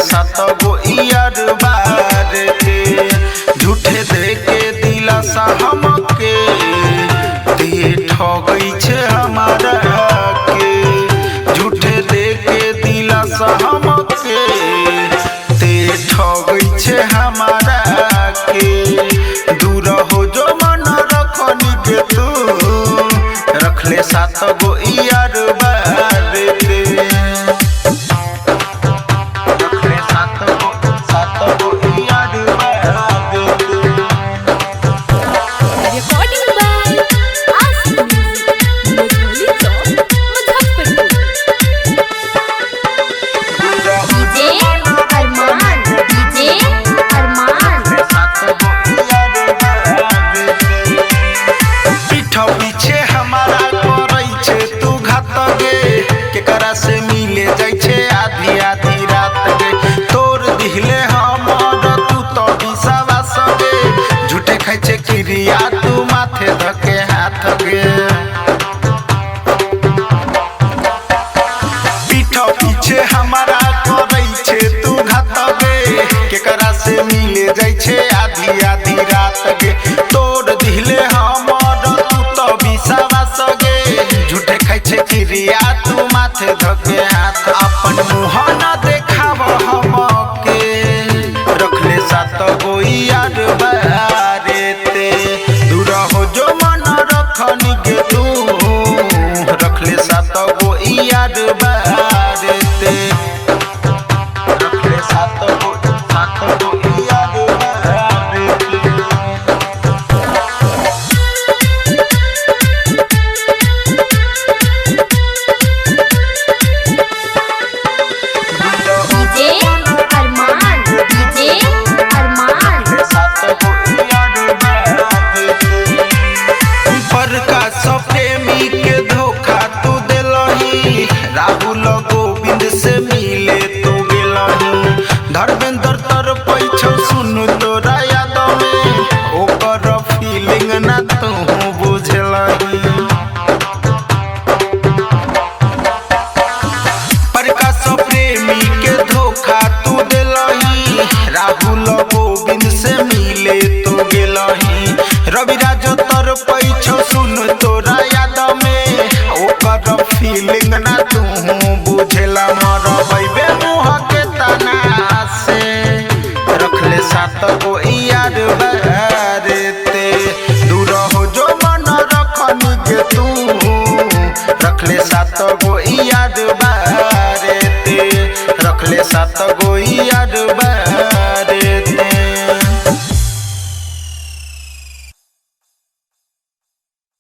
सात गो यार बार के झूठे दे के दिलासा हमके ते ठगई छे हमारा के झूठे दे के दिलासा हमके ते ठगई छे हमारा के दूर हो जो मन रखनी के तू रख ले सात गो यार बार के पीछे हमारा करई छे तू घात गे केकरा से मिले जाय छे आधी आधी रात गे तोर दिहले हमर तू तो विश्वास गे झूठे खाइ छे क्रिया तू माथे धके हाथ गे पीछे हमारा करई छे तू घात गे केकरा से मिले जाय छे आधी आधी रात गे तोर दिहले झूठे खाइ छे क्रिया तू माथे धके हाथ अपन मुँह न देखाव हमके रखले सात गो यार बारे ते दूर हो जो मन रखनी के तू रखले सात गो यार बारे ते रखले सात गो